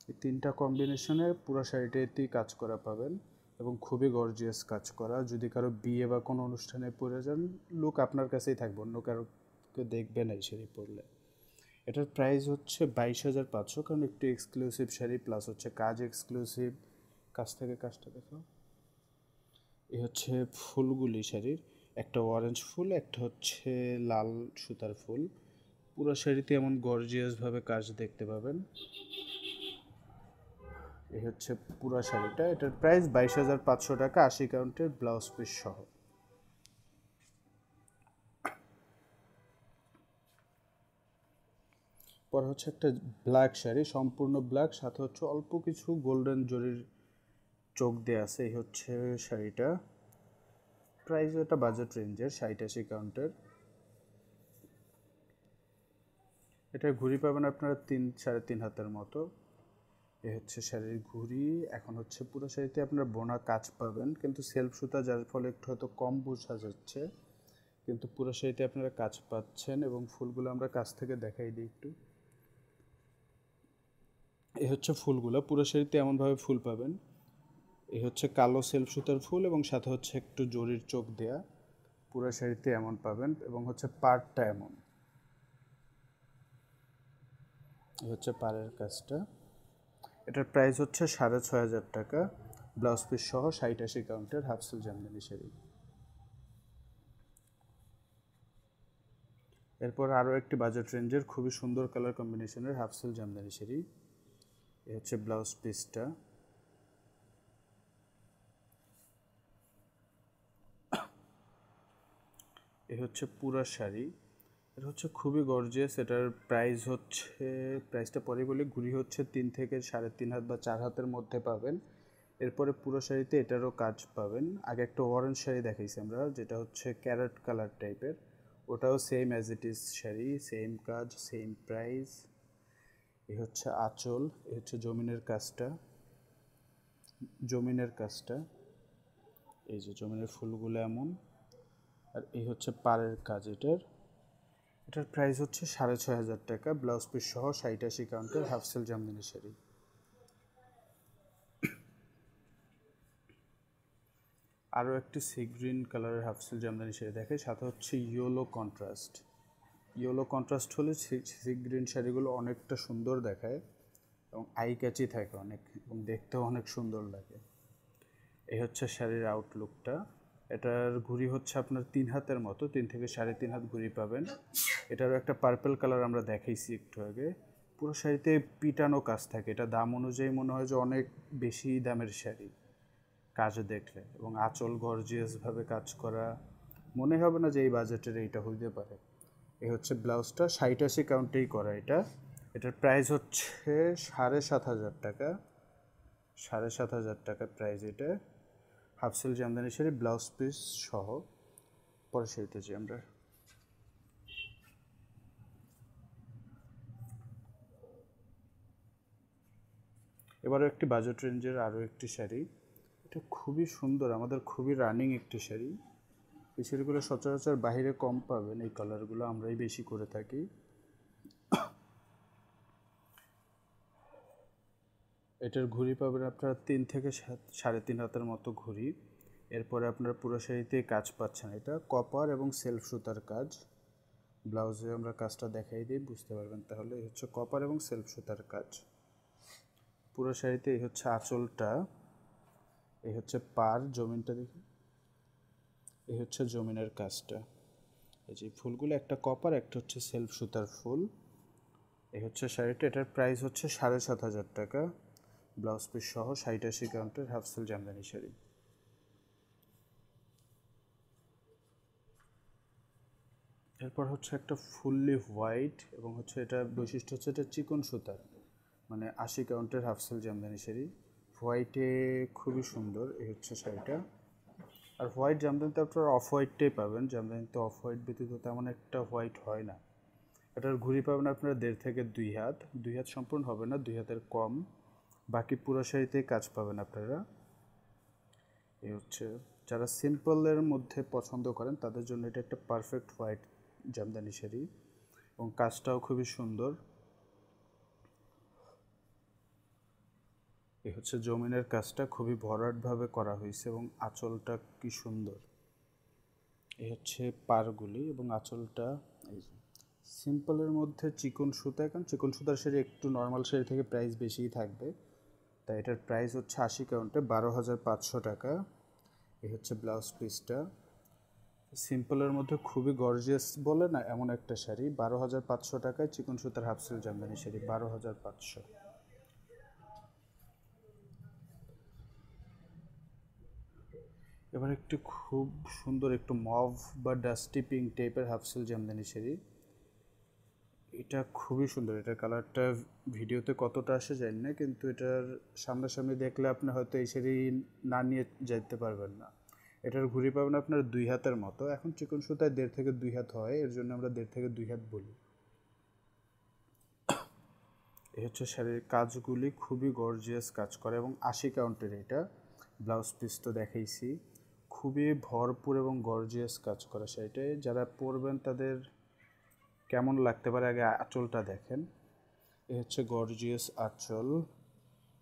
এই 3টা কম্বিনেশনে পুরো শাড়িটাতেই কাজ করা পাবেন এবং খুবই গর্জিয়াস কাজ করা। যদি কারো বিয়ে বা কোনো অনুষ্ঠানে পরে যান, লুক আপনার কাছেই থাকবে, অন্য কারোকে দেখবে না এই শাড়ি পরলে। এটার প্রাইস হচ্ছে 22,500, কারণ একটু এক্সক্লুসিভ শাড়ি, প্লাস হচ্ছে কাজ এক্সক্লুসিভ। কাছ থেকে কাজটা দেখো, এই হচ্ছে ফুলগুলি শাড়ির, একটা অরেঞ্জ ফুল, একটা হচ্ছে লাল সুতার ফুল। পুরো শাড়িতে এমন গর্জিয়াসভাবে কাজ দেখতে পাবেন। এই হচ্ছে পুরো শাড়িটা, এটার প্রাইস 22,500 টাকা, 80 কাউন্টের ব্লাউজ পিস সহ। পর হচ্ছে একটা ব্ল্যাক শাড়ি, সম্পূর্ণ ব্ল্যাক, সাথে হচ্ছে অল্প কিছু গোল্ডেন জরির চোখ দেওয়া আছে। এই হচ্ছে শাড়িটা। প্রাইস এটা বাজেট রেঞ্জের, 60-80 কাউন্টের। এটার ঘুড়ি পাবেন আপনারা 3-3.5 হাতের মতো। এই হচ্ছে শাড়ির ঘুড়ি। এখন হচ্ছে পুরো শাড়িতে আপনারা বোনা কাজ পাবেন, কিন্তু সেলফ সুতা, যার ফলে একটু হয়তো কম বোঝা যাচ্ছে, কিন্তু পুরো শাড়িতে আপনারা কাজ পাচ্ছেন। এবং ফুলগুলো আমরা কাছ থেকে দেখাই দিই একটু। এই হচ্ছে ফুলগুলো, পুরো শাড়িতে এমনভাবে ফুল পাবেন। এই হচ্ছে কালো সেলফ সুতার ফুল এবং সাথে হচ্ছে একটু জরির চোখ দেয়া, পুরো শাড়িতে এমন পাবেন। এবং হচ্ছে পাড়টা এমন, এই হচ্ছে পাড়ের কাজটা। এটার প্রাইস হচ্ছে 6,500 টাকা, ব্লাউজ পিস সহ, 60-80 কাউন্টের হাফ সিল জামদানি শাড়ি। এরপর আরও একটি বাজেট রেঞ্জের খুবই সুন্দর কালার কম্বিনেশনের হাফ সিল জামদানি শাড়ি। এ হচ্ছে ব্লাউজ পিসটা। এ হচ্ছে পুরা শাড়ি। এটা হচ্ছে খুবই গর্জিয়াস। এটার প্রাইসটা পরে বলি। ঘুড়ি হচ্ছে 3 থেকে 3.5 হাত বা 4 হাতের মধ্যে পাবেন। এরপরে পুরো শাড়িতে এটারও কাজ পাবেন। আগে একটা অরেঞ্জ শাড়ি দেখাইছি আমরা, যেটা হচ্ছে ক্যারেট কালার টাইপের, ওটাও same as it is sari, same কাজ, সেম প্রাইস। এই হচ্ছে আঁচল, এই হচ্ছে জমিনের কাজটা, এই যে জমিনের ফুলগুলো এমন। আর এই হচ্ছে পাড়ের কাজ। এটার প্রাইস হচ্ছে 6,500 টাকা, ব্লাউজ পিস সহ, 60-80 কাউন্টের হাফ সিল জামদানি শাড়ি। আরও একটি সি গ্রিন কালারের হাফ সিল জামদানি শাড়ি দেখে, সাথে হচ্ছে ইয়েলো কন্ট্রাস্ট হলে সি গ্রিন শাড়িগুলো অনেকটা সুন্দর দেখায় এবং আই ক্যাচি থাকে অনেক, এবং দেখতেও অনেক সুন্দর লাগে। এই হচ্ছে শাড়ির আউটলুকটা। এটার ঘুড়ি হচ্ছে আপনার 3 হাতের মতো, 3 থেকে 3.5 হাত ঘুড়ি পাবেন। এটারও একটা পার্পল কালার আমরা দেখাইছি একটু আগে। পুরো শাড়িতে পিটানো কাজ থাকে, এটা দাম অনুযায়ী মনে হয় যে অনেক বেশি দামের শাড়ি কাজ দেখলে। এবং আঁচল গর্জিয়াসভাবে কাজ করা, মনে হবে না যে এই বাজেটের এইটা হইতে পারে। এই হচ্ছে ব্লাউজটা, 60-80 কাউন্টেই করা এটা। এটার প্রাইস হচ্ছে 7,500 টাকা, 7,500 টাকা প্রাইস এটা। Half silk jamdani sari, blouse piece সহ। পরে শাড়িতে যাই আমরা। এবারও একটি বাজেট রেঞ্জের আরও একটি শাড়ি। এটা খুবই সুন্দর, আমাদের খুবই রানিং একটি শাড়ি। এই শাড়িগুলো সচরাচর বাইরে কম পাবেন, এই কালারগুলো আমরাই বেশি করে থাকি। এটার ঘুড়ি পাবেন আপনারা 3 থেকে 3.5 হাতের মতো ঘুড়ি। এরপরে আপনারা পুরো শাড়িতেই কাজ পাচ্ছেন। এটা কপার এবং সেলফ সুতার কাজ। ব্লাউজে আমরা কাজটা দেখাই দিই, বুঝতে পারবেন তাহলে। এই হচ্ছে কপার এবং সেলফ সুতার কাজ পুরো শাড়িতে। এই হচ্ছে আঁচলটা, এই হচ্ছে পার, জমিনটা দেখি, এই হচ্ছে জমিনের কাজটা। এই যে ফুলগুলো, একটা কপার, একটা হচ্ছে সেলফ সুতার ফুল। এই হচ্ছে শাড়িটা। এটার প্রাইস হচ্ছে 7,500 টাকা, ব্লাউজ পিস সহ, 60-80 কাউন্টের হাফ সিল জামদানি শাড়ি। এরপর হচ্ছে একটা ফুললি হোয়াইট, এবং হচ্ছে এটা বৈশিষ্ট্য হচ্ছে এটা চিকন সুতার, মানে 80 কাউন্টের হাফ সিল জামদানি শাড়ি। হোয়াইটে খুবই সুন্দর এই হচ্ছে শাড়িটা। আর হোয়াইট জামদানিতে আপনারা অফ হোয়াইটটাই পাবেন, জামদানিতে অফ হোয়াইট ব্যতীত তেমন একটা হোয়াইট হয় না। এটার ঘুড়ি পাবেন আপনারা 1.5 থেকে 2 হাত, 2 হাত সম্পূর্ণ হবে না, 2 হাতের কম। বাকি পুরো শাড়িতেই কাজ পাবেন আপনারা। এই হচ্ছে, যারা সিম্পলের মধ্যে পছন্দ করেন তাদের জন্য এটা একটা পারফেক্ট হোয়াইট জামদানি শাড়ি, এবং কাজটাও খুবই সুন্দর। এই হচ্ছে জমিনের কাজটা, খুবই ভরাটভাবে করা হয়েছে, এবং আঁচলটা কি সুন্দর। এই হচ্ছে পাড়গুলি এবং আঁচলটা। এই যে সিম্পলের মধ্যে চিকন সুতা, কারণ চিকন সুতার শাড়ি একটু নর্মাল শাড়ি থেকে প্রাইস বেশিই থাকবে, তাই এটার প্রাইস হচ্ছে 80 কাউন্টে, 12,500 টাকা। এই হচ্ছে ব্লাউজ পিসটা। সিম্পলের মধ্যে খুবই গর্জিয়াস বলে না, এমন একটা শাড়ি, 12,500 টাকায় চিকন সুতার হাফ সিল জামদানি শাড়ি, 12,500। এবার একটু খুব সুন্দর একটু মভ বা ডাস্টি পিঙ্ক টাইপের হাফ সিল জামদানি শাড়ি। এটা খুবই সুন্দর। এটার কালারটা ভিডিওতে কতটা আসে জানি না, কিন্তু এটার সামনাসামনি দেখলে আপনি হয়তো এই শাড়ি না নিয়ে যেতে পারবেন না। এটার ঘুড়ি পাবেন আপনার 2 হাতের মতো। এখন চিকন সুতায় 1.5 থেকে 2 হাত হয়, এর জন্য আমরা 1.5 থেকে 2 হাত বলি। এই হচ্ছে শাড়ির কাজগুলি খুবই গর্জিয়াস কাজ করে এবং 80 কাউন্টের এটা। ব্লাউজ পিস তো দেখাইছি, খুবই ভরপুর এবং গর্জিয়াস কাজ করা শাড়িটায়। যারা পরবেন তাদের কেমন লাগতে পারে আগে আঁচলটা দেখেন। এ হচ্ছে গর্জিয়াস আঁচল,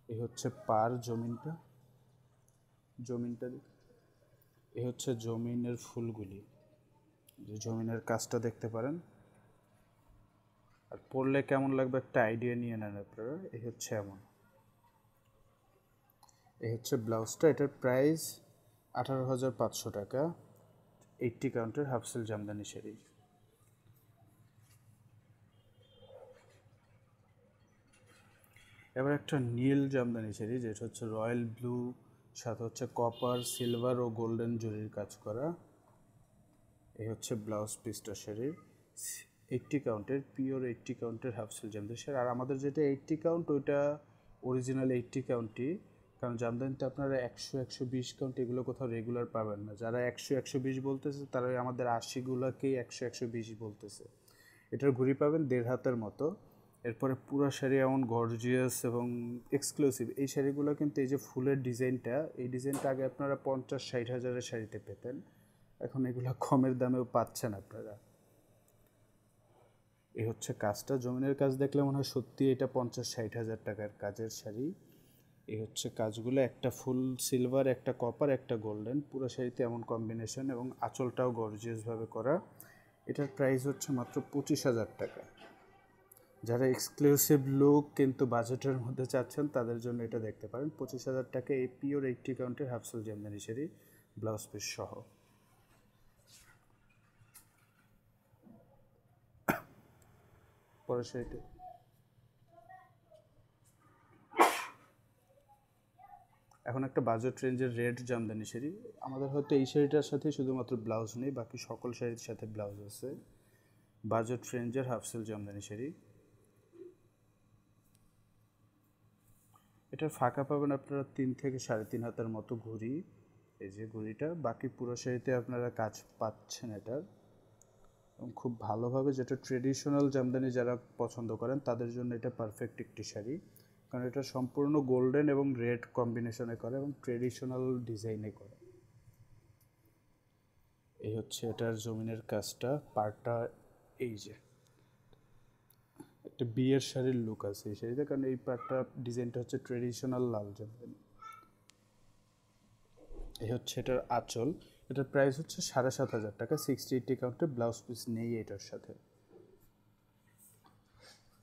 এ হচ্ছে পার জমিনটা, জমিনটা এ হচ্ছে জমিনের ফুলগুলি, যে জমিনের কাজটা দেখতে পারেন। আর পরলে কেমন লাগবে একটা আইডিয়া নিয়ে নেন আপনারা। এই হচ্ছে এমন, এই হচ্ছে ব্লাউজটা। এটার প্রাইস 18,500 টাকা। 80 কাউন্টের হাফ সিল জামদানি শাড়ি। এবার একটা নীল জামদানি শাড়ি, যেটা হচ্ছে রয়্যাল ব্লু, সাথে হচ্ছে কপার, সিলভার ও গোল্ডেন জরির কাজ করা। এই হচ্ছে ব্লাউজ পিসটা শাড়ির। 80 কাউন্টের, পিওর 80 কাউন্টের হাফ সিল জামদানি শাড়ি। আর আমাদের যেটা 80 কাউন্ট, ওইটা অরিজিনাল 80 কাউন্টই। কারণ জামদানিতে আপনারা 100-120 কাউন্ট এগুলো কোথাও রেগুলার পাবেন না। যারা 100-120 বলতেছে তারা আমাদের 80গুলোকেই 100-120 বলতেছে। এটার ঘুড়ি পাবেন 1.5 হাতের মতো। এরপরে পুরো শাড়ি এমন গর্জিয়াস এবং এক্সক্লুসিভ। এই শাড়িগুলো কিন্তু এই যে ফুলের ডিজাইনটা, এই ডিজাইনটা আগে আপনারা 50-60 হাজারের শাড়িতে পেতেন, এখন এগুলো কমের দামেও পাচ্ছেন আপনারা। এই হচ্ছে কাজটা, জমিনের কাজ দেখলে মনে হয় সত্যি এটা 50-60 হাজার টাকার কাজের শাড়ি। এই হচ্ছে কাজগুলো, একটা ফুল সিলভার, একটা কপার, একটা গোল্ডেন, পুরো শাড়িতে এমন কম্বিনেশন এবং আঁচলটাও গর্জিয়াসভাবে করা। এটার প্রাইস হচ্ছে মাত্র 25,000 টাকা। যারা এক্সক্লুসিভ লুক কিন্তু বাজেটের মধ্যে চাচ্ছেন তাদের জন্য এটা দেখতে পারেন। 25,000 টাকা এই পিওর 80 কাউন্টের half silk jamdani sari, blouse piece সহ। পরের শাড়িটা এখন একটা বাজেট রেঞ্জের রেড জামদানি শাড়ি। আমাদের হয়তো এই শাড়িটার সাথে শুধুমাত্র ব্লাউজ নেই, বাকি সকল শাড়ির সাথে ব্লাউজ আছে। বাজেট রেঞ্জের হাফ সিল জামদানি শাড়ি। এটার ফাঁকা পাবেন আপনারা 3 থেকে 3.5 হাতের মতো ঘুড়ি। এই যে ঘুড়িটা, বাকি পুরো শাড়িতে আপনারা কাজ পাচ্ছেন এটার, এবং খুব ভালোভাবে। যেটা ট্রেডিশনাল জামদানি যারা পছন্দ করেন তাদের জন্য এটা পারফেক্ট একটি শাড়ি, কারণ এটা সম্পূর্ণ গোল্ডেন এবং রেড কম্বিনেশনে করে এবং ট্রেডিশনাল ডিজাইনে করে। এই হচ্ছে এটার জমিনের কাজটা, পাড়টা এই যে একটা বিয়ের শাড়ির লুক আছে এই শাড়িতে, কারণ এই পাড়টা ডিজাইনটা হচ্ছে ট্রেডিশনাল লাল জামদানি। এই হচ্ছে এটার আঁচল। এটার প্রাইস হচ্ছে 7,500 টাকা। 60-80 কাউন্টে ব্লাউজ পিস নেই এটার সাথে।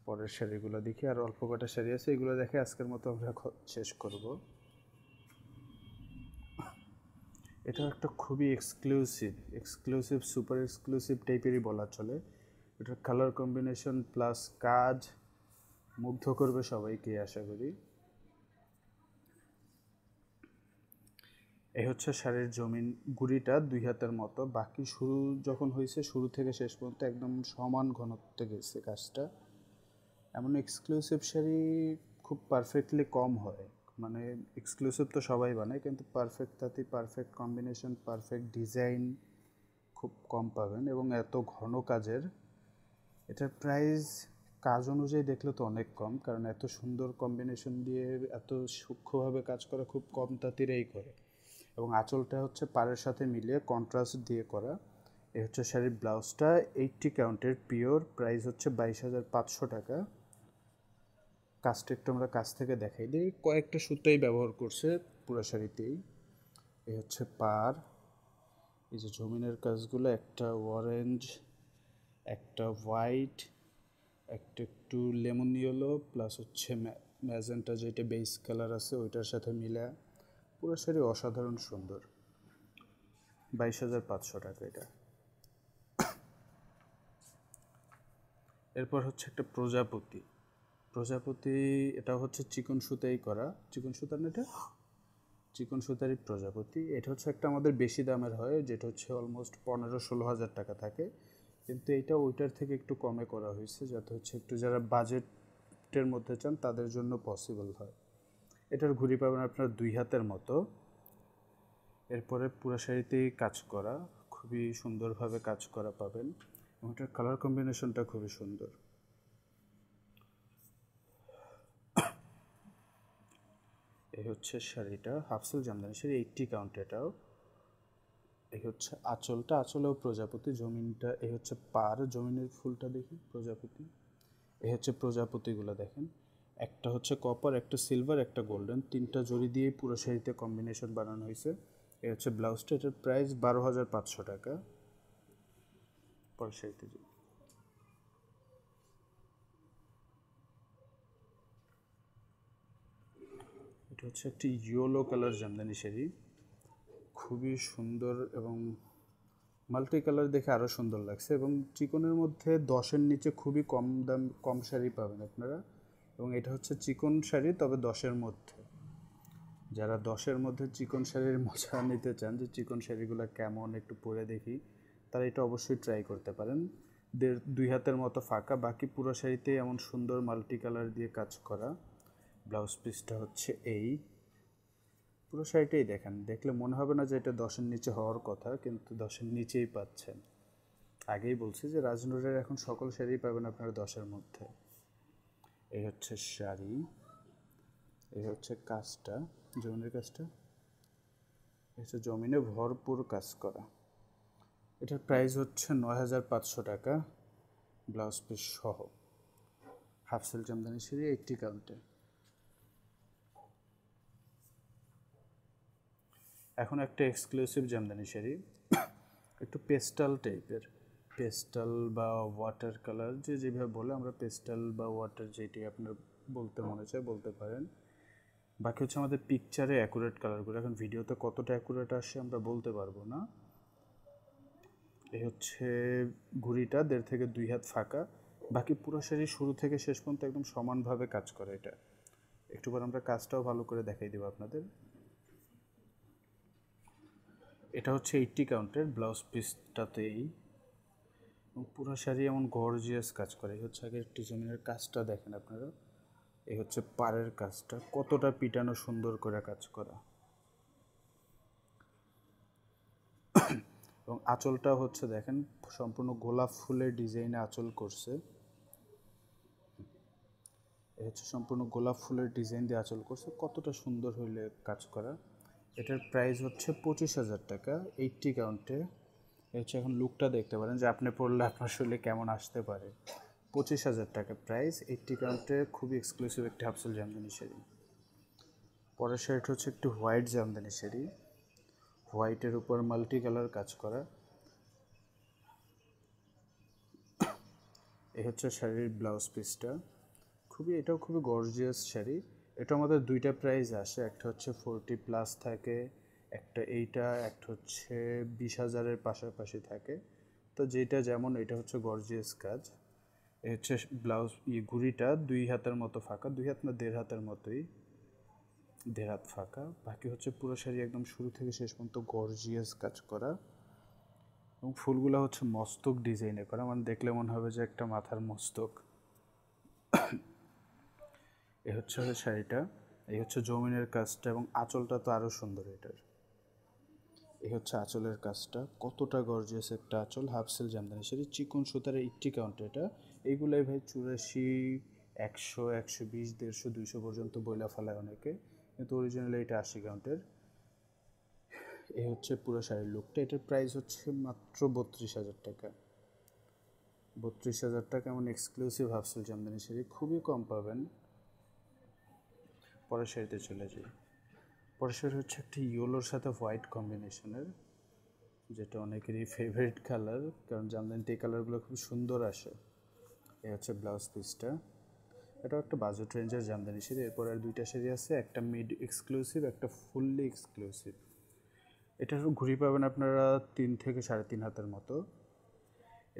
পরের শাড়িগুলো দেখি, আর অল্প কটা শাড়ি আছে, এগুলো দেখে আজকের মতো আমরা শেষ করব। এটা একটা খুবই এক্সক্লুসিভ সুপার এক্সক্লুসিভ টাইপেরই বলা চলে। এটার কালার কম্বিনেশন প্লাস কাজ মুগ্ধ করবে সবাইকে আশা করি। এই হচ্ছে শাড়ির জমিন গুড়িটা 2 হাতের মতো। বাকি শুরু যখন হয়েছে, শুরু থেকে শেষ পর্যন্ত একদম সমান ঘনত্বে গেছে কাজটা। এমন এক্সক্লুসিভ শাড়ি খুব পারফেক্টলি কম হয়। মানে এক্সক্লুসিভ তো সবাই বানায়, কিন্তু পারফেক্ট তাতে পারফেক্ট কম্বিনেশন, পারফেক্ট ডিজাইন খুব কম পাবেন এবং এত ঘন কাজের। এটার প্রাইস কাজ অনুযায়ী দেখলে তো অনেক কম, কারণ এত সুন্দর কম্বিনেশন দিয়ে এত সূক্ষ্মভাবে কাজ করা খুব কম তাঁতিরাই করে। এবং আঁচলটা হচ্ছে পাড়ের সাথে মিলিয়ে কন্ট্রাস্ট দিয়ে করা। এই হচ্ছে শাড়ির ব্লাউজটা, 80 কাউন্টের পিওর, প্রাইস হচ্ছে 22,500 টাকা। কাজটা একটু আমরা কাছ থেকে দেখাই দিই। কয়েকটা সুতাই ব্যবহার করছে পুরো শাড়িতেই। এই হচ্ছে পাড়, এই যে জমিনের কাজগুলো, একটা অরেঞ্জ, একটা হোয়াইট, একটা একটু লেমন ইয়েলো, প্লাস হচ্ছে ম্যাজেন্টা, যেটা বেস কালার আছে ওইটার সাথে মিলা। পুরো শাড়ি অসাধারণ সুন্দর। 22,500 টাকা এটা। এরপর হচ্ছে একটা প্রজাপতি, এটা হচ্ছে চিকন সুতাই করা। চিকন সুতার না, এটা চিকন সুতারই প্রজাপতি। এটা হচ্ছে একটা আমাদের বেশি দামের হয়, যেটা হচ্ছে অলমোস্ট 15-16 হাজার টাকা থাকে। কিন্তু এইটা ওইটার থেকে একটু কমে করা হয়েছে, যাতে হচ্ছে একটু যারা বাজেটের মধ্যে চান তাদের জন্য পসিবল হয়। এটার ঘুড়ি পাবেন আপনার 2 হাতের মতো। এরপরে পুরো শাড়িতেই কাজ করা, খুবই সুন্দরভাবে কাজ করা পাবেন, এবং এটার কালার কম্বিনেশনটা খুবই সুন্দর। এই হচ্ছে শাড়িটা, হাফসিল জামদানি শাড়ি, 80 কাউন্ট এটাও। এই হচ্ছে আঁচলটা, আঁচলেও প্রজাপতি, জমিনটা এই হচ্ছে পার, জমিনের ফুলটা দেখি প্রজাপতি। এই হচ্ছে প্রজাপতিগুলো দেখেন, একটা হচ্ছে কপার, একটা সিলভার, একটা গোল্ডেন, 3টা জড়ি দিয়ে পুরো শাড়িতে কম্বিনেশন বানানো হয়েছে। এই হচ্ছে ব্লাউজটা, এটার প্রাইস 12,500 টাকা। পরের শাড়িতে যাই। এটা হচ্ছে একটি ইয়েলো কালার জামদানি শাড়ি, খুবই সুন্দর এবং মাল্টি কালার দেখে আরও সুন্দর লাগছে, এবং চিকনের মধ্যে 10-এর নিচে খুবই কম শাড়ি পাবেন আপনারা। এবং এটা হচ্ছে চিকন শাড়ি, তবে 10-এর মধ্যে। যারা 10-এর মধ্যে চিকন শাড়ির মজা নিতে চান, যে চিকন শাড়িগুলো কেমন একটু পরে দেখি, তারা এটা অবশ্যই ট্রাই করতে পারেন। 2 হাতের মতো ফাঁকা, বাকি পুরো শাড়িতে এমন সুন্দর মাল্টি কালার দিয়ে কাজ করা। ব্লাউজ পিসটা হচ্ছে এই, পুরো শাড়িটাই দেখেন, দেখলে মনে হবে না যে এটা 10-এর নিচে হওয়ার কথা, কিন্তু 10-এর নিচেই পাচ্ছেন। আগেই বলছি যে রাজনুরের এখন সকল শাড়ি পাবেন আপনারা 10-এর মধ্যে। এই হচ্ছে শাড়ি, এই হচ্ছে কাজটা, জমিনের কাজটা, এই হচ্ছে জমিনে ভরপুর কাজ করা। এটার প্রাইস হচ্ছে 9,500 টাকা, ব্লাউজ পিস সহ। হাফসেল জামদানি শাড়ি, 80 কাউন্টে। এখন একটা এক্সক্লুসিভ জামদানি শাড়ি, একটু পেস্টাল টাইপের, পেস্টাল বা ওয়াটার কালার, যে যেভাবে বলে, আমরা পেস্টাল বা ওয়াটার যেটি আপনার বলতে মনে চায় বলতে পারেন। বাকি হচ্ছে আমাদের পিকচারে অ্যাকুরেট কালারগুলো, এখন ভিডিওতে কতটা অ্যাকুরেট আসে আমরা বলতে পারবো না। এই হচ্ছে ঘুড়িটা, 1.5 থেকে 2 হাত ফাঁকা, বাকি পুরো শাড়ি শুরু থেকে শেষ পর্যন্ত একদম সমানভাবে কাজ করে এটা। একটু পর আমরা কাজটাও ভালো করে দেখাই দেবো আপনাদের। এটা হচ্ছে 80 কাউন্টের, ব্লাউজ পিসটাতেই, এবং পুরো শাড়ি এমন গর্জিয়াস কাজ করে। এই হচ্ছে আগে জমিনের কাজটা দেখেন আপনারা, এই হচ্ছে পাড়ের কাজটা, কতটা পিটানো সুন্দর করে কাজ করা। এবং আঁচলটা হচ্ছে দেখেন, সম্পূর্ণ গোলাপ ফুলের ডিজাইনে আঁচল করছে। এই হচ্ছে সম্পূর্ণ গোলাপ ফুলের ডিজাইন দিয়ে আঁচল করছে, কতটা সুন্দর হইলে কাজ করা। এটার প্রাইস হচ্ছে 25,000 টাকা, 80 কাউন্টে। এই হচ্ছে এখন লুকটা দেখতে পারেন যে আপনি পরলে আপনার শরীরে কেমন আসতে পারে। 25,000 টাকা প্রাইস, 80 কাউন্টে, খুবই এক্সক্লুসিভ একটি হাফসেল জামদানি শাড়ি। পরের শাড়িটা হচ্ছে একটু হোয়াইট জামদানি শাড়ি, হোয়াইটের উপর মাল্টি কালার কাজ করা। এই হচ্ছে শাড়ির ব্লাউজ পিসটা, এটাও খুবই গর্জিয়াস শাড়ি। এটা আমাদের 2টা প্রাইস আসে, একটা হচ্ছে 40+ থাকে, একটা এইটা, একটা হচ্ছে 20,000-এর পাশাপাশি থাকে। তো যেটা যেমন, এটা হচ্ছে গর্জিয়াস কাজ। এই হচ্ছে ব্লাউজ ঘুড়িটা 2 হাতের মতো ফাঁকা, 2 হাত না 1.5 হাতের মতোই, 1.5 হাত ফাঁকা। বাকি হচ্ছে পুরো শাড়ি একদম শুরু থেকে শেষ পর্যন্ত গর্জিয়াস কাজ করা, এবং ফুলগুলো হচ্ছে মস্তক ডিজাইনে করা, মানে দেখলে মনে হবে যে একটা মাথার মস্তক। এই হচ্ছে শাড়িটা, এই হচ্ছে জমিনের কাজটা, এবং আঁচলটা তো আরও সুন্দর এটার। এই হচ্ছে আঁচলের কাজটা, কতটা গর্জিয়াস একটা আঁচল। হাফসেল জামদানি শাড়ি, চিকন সুতার, 80 কাউন্ট এটা। এইগুলাই ভাই 84, 100, 120, 150, 200 পর্যন্ত বইলা ফেলায় অনেকে, কিন্তু অরিজিনালি এটা 80 কাউন্টের। এই হচ্ছে পুরো শাড়ির লুকটা। এটার প্রাইস হচ্ছে মাত্র 32,000 টাকা, 32,000 টাকা। এমন এক্সক্লুসিভ হাফসেল জামদানি শাড়ি খুবই কম পাবেন। পরের শাড়িতে চলে যাই। পরের শাড়ি হচ্ছে একটি ইয়েলোর সাথে হোয়াইট কম্বিনেশনের, যেটা অনেকেরই ফেভারিট কালার, কারণ জামদানিতে এই কালারগুলো খুব সুন্দর আসে। এই হচ্ছে ব্লাউজ পিসটা, এটাও একটা বাজেট রেঞ্জের জামদানি শাড়ি। এরপর আর 2টা শাড়ি আছে, একটা মিড এক্সক্লুসিভ, একটা ফুললি এক্সক্লুসিভ। এটার ঘুড়ি পাবেন আপনারা 3 থেকে 3.5 হাতের মতো।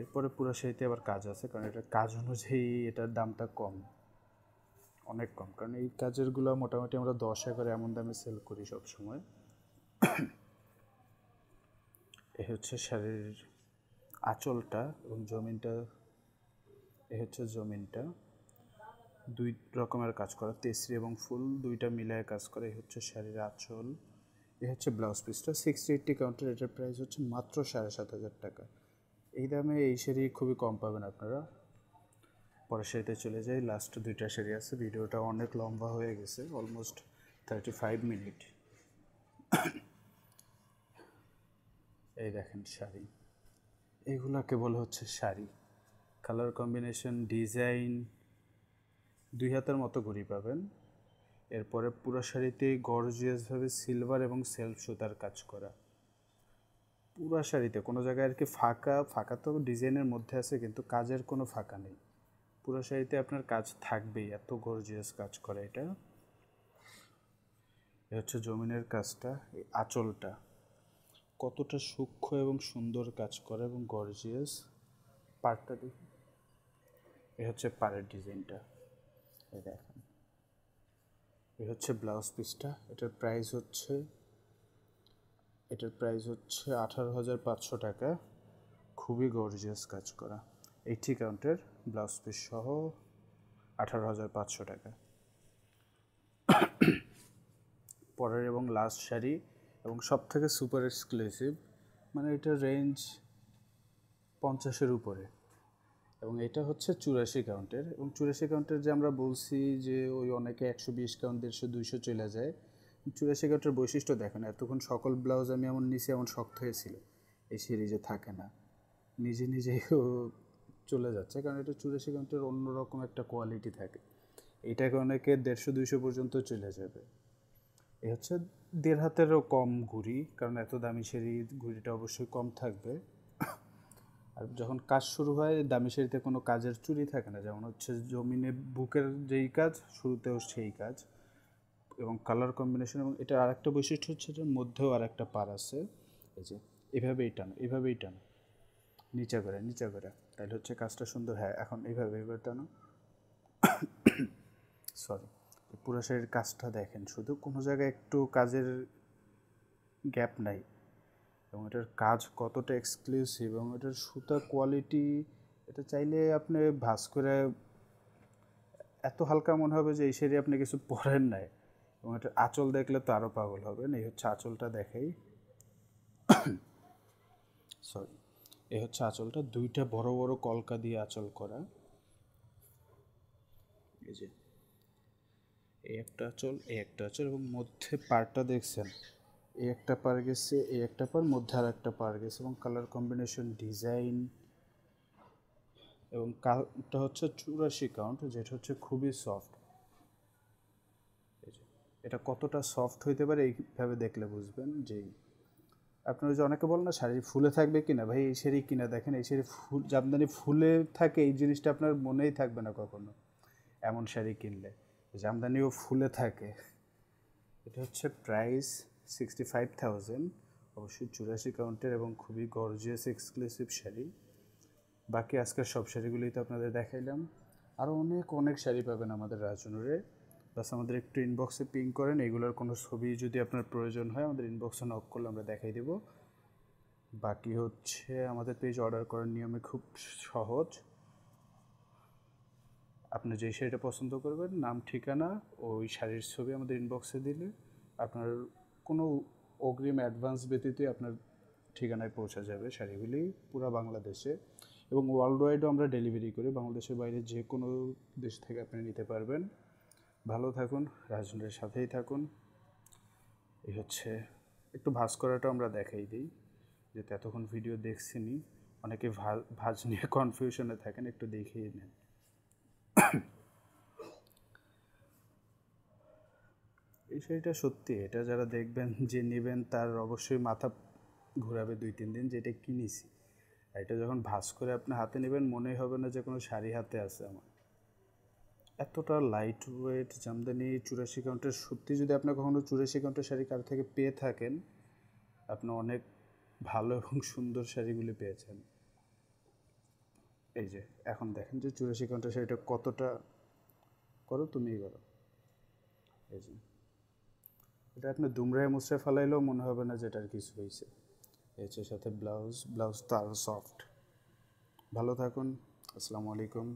এরপরে পুরো শাড়িতে আবার কাজ আছে, কারণ এটার কাজ অনুযায়ী এটার দামটা কম, অনেক কম, কারণ এই কাজেরগুলো মোটামুটি আমরা 10 করে এমন দামে সেল করি সব সময়। এই হচ্ছে শাড়ির আঁচলটা এবং জমিনটা, এ হচ্ছে জমিনটা, দুই রকমের কাজ করা, তেসরি এবং ফুল দুইটা মিলায় কাজ করে। এই হচ্ছে শাড়ির আঁচল, এ হচ্ছে ব্লাউজ পিসটা। 60-80 কাউন্টার, এটার প্রাইস হচ্ছে মাত্র 7,500 টাকা। এই দামে এই শাড়ি খুবই কম পাবেন আপনারা। পরের শাড়িতে চলে যাই, লাস্ট দুইটা শাড়ি আছে। ভিডিওটা অনেক লম্বা হয়ে গেছে, অলমোস্ট 35 মিনিট। এই দেখেন শাড়ি, এইগুলাকে বলে হচ্ছে শাড়ি। কালার কম্বিনেশন, ডিজাইন, 2 হাতের মতো ঘুড়ি পাবেন। এরপরে পুরো শাড়িতে গর্জিয়াসভাবে সিলভার এবং সেলফ সুতার কাজ করা। পুরো শাড়িতে কোনো জায়গায় আর কি ফাঁকা ফাঁকা তো ডিজাইনের মধ্যে আছে, কিন্তু কাজের কোনো ফাঁকা নেই। পুরো শাড়িতে আপনার কাজ থাকবেই, এত গর্জিয়াস কাজ করে এটা। এ হচ্ছে জমিনের কাজটা, এই আঁচলটা কতটা সূক্ষ্ম এবং সুন্দর কাজ করে এবং গর্জিয়াস। পাড়টা দেখি, এ হচ্ছে পাড়ের ডিজাইনটা, এই দেখেন। এ হচ্ছে ব্লাউজ পিসটা, এটার প্রাইস হচ্ছে 18,500 টাকা। খুবই গর্জিয়াস কাজ করা, 80 কাউন্টের ব্লাউজ পিস সহ 18,500 টাকা। পরের এবং লাস্ট শাড়ি, এবং সব থেকে সুপার এক্সক্লুসিভ, মানে এটার রেঞ্জ 50-এর উপরে, এবং এটা হচ্ছে 84 কাউন্টের। এবং 84 কাউন্টের যে আমরা বলছি যে ওই অনেকে 120 কাউন্ট, 150, 200 চলে যায়। 84 কাউন্টের বৈশিষ্ট্য দেখেন, এতক্ষণ সকল ব্লাউজ আমি এমন নিচে এমন শক্ত হয়েছিল, এই সিরিজে থাকে না, নিজে নিজেই চলে যাচ্ছে, কারণ এটা 84 কাউন্টের অন্যরকম একটা কোয়ালিটি থাকে। এটাকে অনেকে 150-200 পর্যন্ত চলে যাবে। এ হচ্ছে 1.5 হাতেরও কম ঘুড়ি, কারণ এত দামি শাড়ি ঘুড়িটা অবশ্যই কম থাকবে। আর যখন কাজ শুরু হয়, দামি শাড়িতে কোনো কাজের চুরি থাকে না, যেমন হচ্ছে জমিনে বুকের যেই কাজ, শুরুতেও সেই কাজ, এবং কালার কম্বিনেশন। এবং এটা আরেকটা বৈশিষ্ট্য হচ্ছে, এটার মধ্যেও আরেকটা পার আছে, এই যে এভাবেই টানো, এভাবেই টানো, নিচে করে নিচে করে, তাহলে হচ্ছে কাজটা সুন্দর। হ্যাঁ, এখন এইভাবে এভাবে টানো, সরি। পুরো শাড়ির কাজটা দেখেন, শুধু কোনো জায়গায় একটু কাজের গ্যাপ নাই, এবং এটার কাজ কতটা এক্সক্লুসিভ, এবং এটার সুতা কোয়ালিটি, এটা চাইলে আপনি ভাঁজ করে এত হালকা মনে হবে যে এই শাড়ি আপনি কিছু পরেন নাই। এবং এটার আঁচল দেখলে তো আরও পাগল হবেন। এই হচ্ছে আঁচলটা, দেখাই, সরি, এই হচ্ছে আঁচলটা, দুইটা বড় বড় কলকা দিয়ে আঁচল করা। এই যে এই একটা আঁচল, এই একটা আঁচল, এবং মধ্যে পাড়টা দেখছেন, এই একটা পার গেছে, এই একটা পার, মধ্যে আর একটা পার গেছে, এবং কালার কম্বিনেশন, ডিজাইন, এবং কাউন্টটা হচ্ছে 84 কাউন্ট, যেটা হচ্ছে খুবই সফট। এটা কতটা সফট হইতে পারে এইভাবে দেখলে বুঝবেন। যেই আপনার যে অনেকে বলেন না শাড়ি ফুলে থাকবে কিনা, ভাই এই শাড়ি কিনা দেখেন, এই শাড়ি ফুল জামদানি ফুলে থাকে, এই জিনিসটা আপনার মনেই থাকবে না কখনো এমন শাড়ি কিনলে, জামদানিও ফুলে থাকে। এটা হচ্ছে প্রাইস 65,000, অবশ্যই 84 কাউন্টের এবং খুবই গর্জিয়াস এক্সক্লুসিভ শাড়ি। বাকি আজকের সব শাড়িগুলোই তো আপনাদের দেখাইলাম, আরও অনেক অনেক শাড়ি পাবেন আমাদের রাজনুরে। প্লাস আমাদের একটু ইনবক্সে পিং করেন, এগুলোর কোনো ছবি যদি আপনার প্রয়োজন হয় আমাদের ইনবক্সে নক করলে আমরা দেখাই দেব। বাকি হচ্ছে আমাদের পেজ অর্ডার করার নিয়মে খুব সহজ, আপনি যেই শাড়িটা পছন্দ করবেন, নাম ঠিকানা ওই শাড়ির ছবি আমাদের ইনবক্সে দিলে আপনার কোনো অগ্রিম অ্যাডভান্স ব্যতীতই আপনার ঠিকানায় পৌঁছে যাবে শাড়িগুলি পুরো বাংলাদেশে, এবং ওয়ার্ল্ড ওয়াইডও আমরা ডেলিভারি করি, বাংলাদেশের বাইরে যে কোনো দেশ থেকে আপনি নিতে পারবেন। ভালো থাকুন, রাজনের সাথেই থাকুন। এই হচ্ছে একটু ভাঁজ করাটা আমরা দেখাই দিই, যেহেতু এতক্ষণ ভিডিও দেখছিনি, অনেকে ভাঁজ নিয়ে কনফিউশনে থাকেন, একটু দেখিয়ে নেন। এই শাড়িটা সত্যি, এটা যারা দেখবেন যে নেবেন তার অবশ্যই মাথা ঘোরাবে 2-3 দিন, যেটা কিনেছি। আর এটা যখন ভাঁজ করে আপনি হাতে নেবেন, মনেই হবে না যে কোনো শাড়ি হাতে আছে আমার। এতটা লাইট ওয়েট জামদানি 84 কাউন্টের, সত্যি যদি আপনার কখনো 84 কাউন্টের শাড়ি কারো থেকে পেয়ে থাকেন, আপনি অনেক ভালো এবং সুন্দর শাড়িগুলি পেয়েছেন। এই যে এখন দেখেন যে 84 কাউন্টের শাড়িটা কতটা, করো তুমিই করো, এই যে এটা আপনি দুমড়ায় মুচড়ে ফেলাইলেও মনে হবে না যে এটার কিছু হয়েছে। এই হচ্ছে সাথে ব্লাউজ তো আরও সফট। ভালো থাকুন। আসসালামু আলাইকুম।